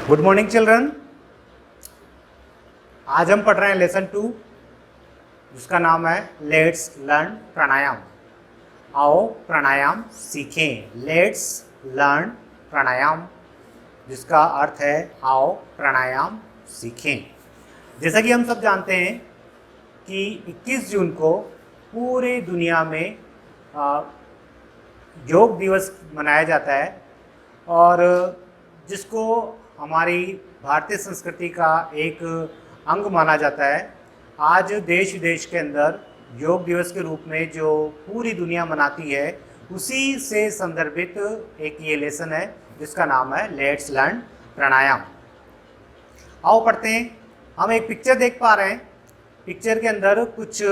Good morning children. आज हम पढ़ रहे हैं लेसन 2 जिसका नाम है लेट्स लर्न प्राणायाम। आओ प्राणायाम सीखें। लेट्स लर्न प्राणायाम जिसका अर्थ है आओ प्राणायाम सीखें। जैसा कि हम सब जानते हैं कि 21 जून को पूरे दुनिया में योग दिवस मनाया जाता है और जिसको हमारी भारतीय संस्कृति का एक अंग माना जाता है। आज देश विदेश के अंदर योग दिवस के रूप में जो पूरी दुनिया मनाती है उसी से संदर्भित एक ये लेसन है जिसका नाम है लेट्स लर्न प्राणायाम। आओ पढ़ते हैं। हम एक पिक्चर देख पा रहे हैं। पिक्चर के अंदर कुछ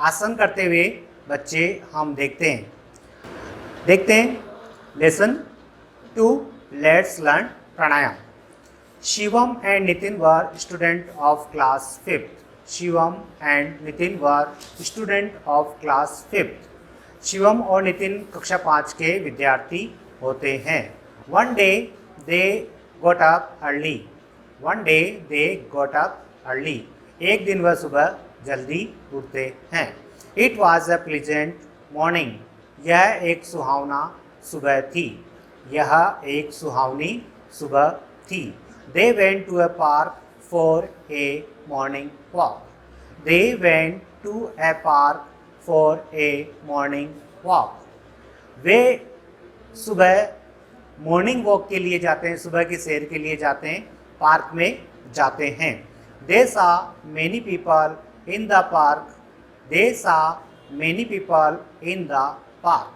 आसन करते हुए बच्चे हम देखते हैं। Lesson 2 let's learn pranayama. Shivam and Nitin were student of class 5th। Shivam and Nitin were student of class 5th। Shivam और नितिन कक्षा 5 के विद्यार्थी होते हैं। One day they got up early. One day they got up early. एक दिन वह सुबह जल्दी उठते हैं। It was a pleasant morning. यह एक सुहावना सुबह थी। यह एक सुहावनी सुबह थी। They went to a park for a morning walk. They went to a park for a morning walk. वे सुबह मॉर्निंग वॉक के लिए जाते हैं, सुबह की सैर के लिए जाते हैं, पार्क में जाते हैं। They saw many people in the park. They saw many people in the park.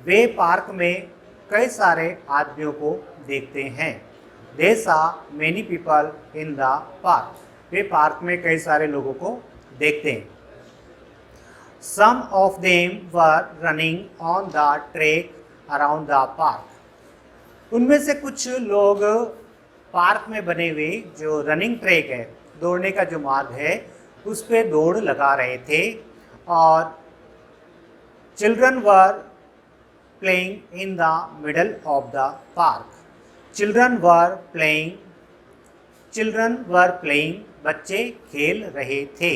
Way park में कई सारे आदमियों को देखते हैं। They saw many people in the park. Way park में कई सारे लोगों को देखते हैं। Some of them were running on the track around the park. उनमें से कुछ लोग पार्क में बने हुए जो रनिंग ट्रैक है, दौड़ने का जो मार्ग है, उस पे दौड़ लगा रहे थे। और children were playing in the middle of the park. Children were playing. बच्चे खेल रहे थे।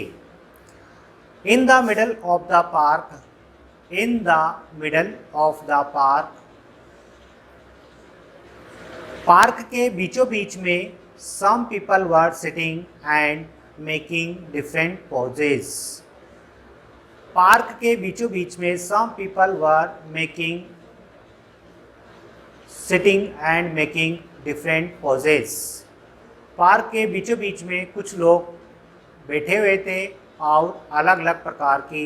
In the middle of the park. In the middle of the park. Park के बीचों बीच में some people were sitting and making different poses. Park के बीचों बीच में some people were sitting and making different poses. Park के बीचों बीच में कुछ लोग बैठे हुए थे और अलग अलग प्रकार की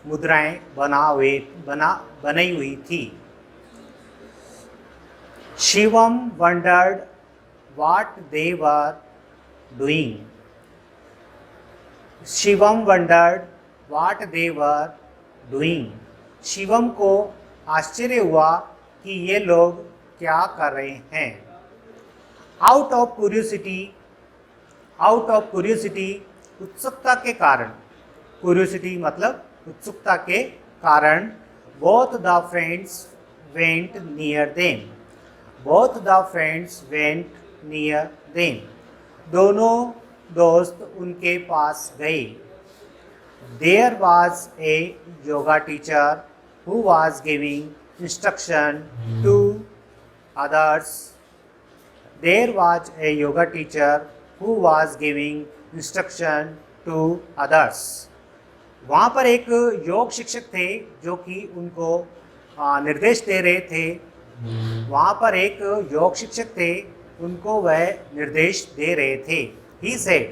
मुद्राएं बनाई हुई थी। Shivam wondered what they were doing. Shivam wondered what they were doing. Shivam को आश्चर्य हुआ कि ये लोग क्या कर रहे हैं। आउट ऑफ क्यूरियोसिटी उत्सुकता के कारण। क्यूरियोसिटी मतलब उत्सुकता के कारण। Both the friends went near them. Both the friends went near them. दोनों दोस्त उनके पास गए। There was a yoga teacher who was giving instruction to others. There was a yoga teacher who was giving instruction to others. वहाँ पर एक योग शिक्षक थे जो कि उनको निर्देश दे रहे थे। वहाँ पर एक योग शिक्षक थे, उनको वह निर्देश दे रहे थे। He said,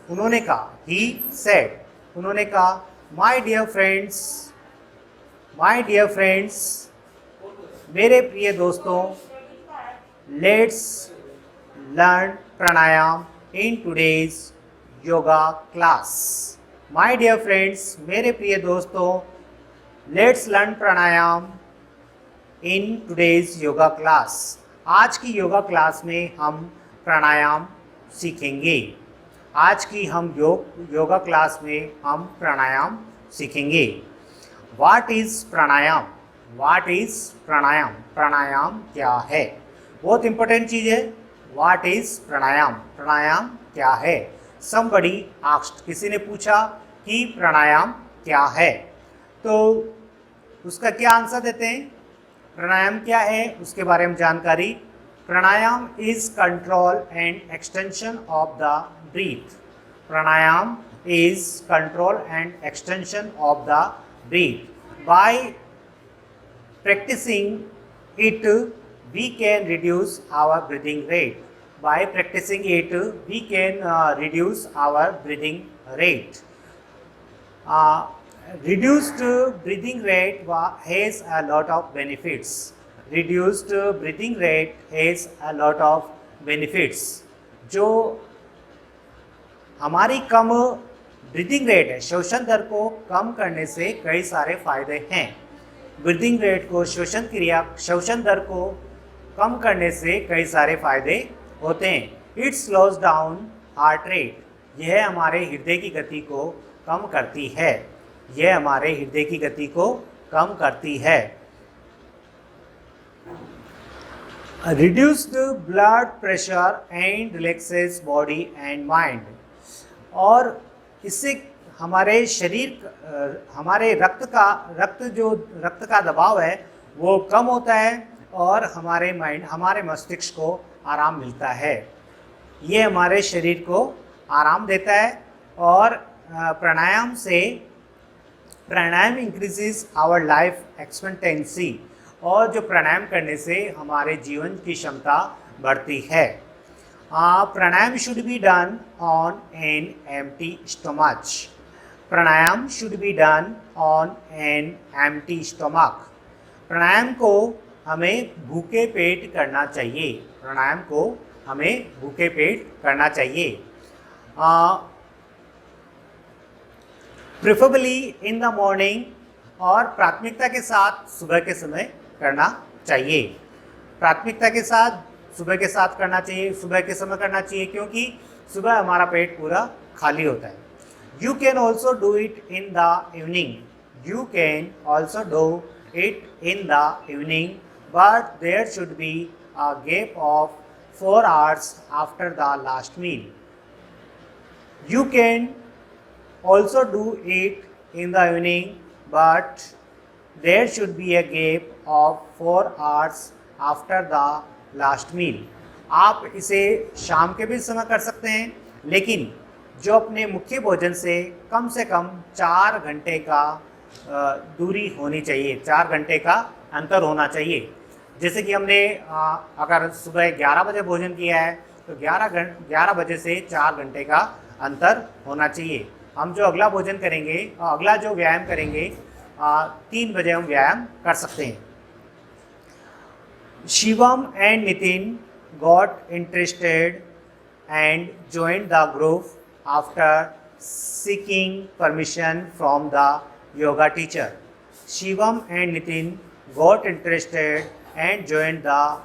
उन्होंने कहा, he said, उन्होंने कहा, my dear friends, मेरे प्रिय दोस्तों, let's learn pranayama in today's yoga class. My dear friends, मेरे प्रिय दोस्तों, let's learn pranayama in today's yoga class. आज की योगा क्लास में हम प्राणायाम सीखेंगे। आज की हम योगा क्लास में हम प्राणायाम सीखेंगे। What is pranayama? What is pranayama? Pranayama क्या है? बहुत इंपॉर्टेंट चीज़ है। What is pranayama? प्राणायाम क्या है? समबडी आस्क्ड, किसी ने पूछा कि प्राणायाम क्या है, तो उसका क्या आंसर देते हैं? प्राणायाम क्या है उसके बारे में जानकारी। Pranayama is control and extension of the breath. Pranayama is control and extension of the breath. By practicing it, we can reduce our breathing rate. By practicing it, we can reduce our breathing rate. Reduced breathing rate has a lot of benefits. Reduced breathing rate has a lot of benefits. जो हमारी कम breathing rate है, श्वसन दर को कम करने से कई सारे फायदे हैं। ब्रीदिंग रेट को श्वसन दर को कम करने से कई सारे फायदे होते हैं। It slows down heart rate, यह हमारे हृदय की गति को कम करती है। यह हमारे हृदय की गति को कम करती है। Reduced blood pressure and relaxes body and mind, और इससे हमारे शरीर हमारे रक्त का दबाव है वो कम होता है और हमारे मस्तिष्क को आराम मिलता है। ये हमारे शरीर को आराम देता है। और प्राणायाम इंक्रीजेस आवर लाइफ एक्सपेक्टेंसी, और जो प्राणायाम करने से हमारे जीवन की क्षमता बढ़ती है। Pranayama should be done on an empty stomach. Pranayama should be done on an empty stomach. Pranayama को हमें भूखे पेट करना चाहिए। प्राणायाम को हमें भूखे पेट करना चाहिए। प्रेफरेबली इन द मॉर्निंग, और प्राथमिकता के साथ सुबह के समय करना चाहिए। प्राथमिकता के साथ सुबह के साथ करना चाहिए, सुबह के समय करना चाहिए, क्योंकि सुबह हमारा पेट पूरा खाली होता है। You can also do it in the evening. You can also do it in the evening, but there should be a gap of 4 hours after the last meal. You can also do it in the evening, but there should be a gap of 4 hours after the last meal. आप इसे शाम के भी समय कर सकते हैं, लेकिन जो अपने मुख्य भोजन से कम 4 घंटे का दूरी होनी चाहिए, 4 घंटे का अंतर होना चाहिए। जैसे कि हमने अगर सुबह 11 बजे भोजन किया है तो 11 बजे से 4 घंटे का अंतर होना चाहिए। हम जो अगला भोजन करेंगे, अगला जो व्यायाम करेंगे, 3 बजे हम व्यायाम कर सकते हैं। Shivam and Nitin got interested and joined the group after seeking permission from the yoga teacher. Shivam and Nitin got interested and joined the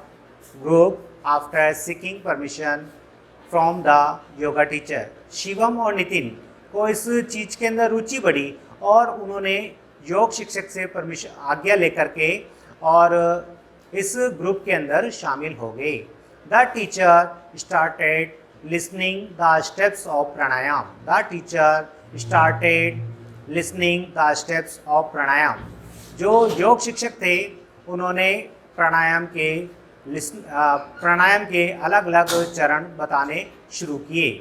group after seeking permission from the yoga teacher. Shivam और नितिन को इस चीज़ के अंदर रुचि बढ़ी और उन्होंने योग शिक्षक से आज्ञा लेकर के और इस ग्रुप के अंदर शामिल हो गए। The teacher started listening the steps of pranayama. The teacher started listening the steps of pranayama. जो योग शिक्षक थे उन्होंने प्राणायाम के अलग अलग चरण बताने शुरू किए।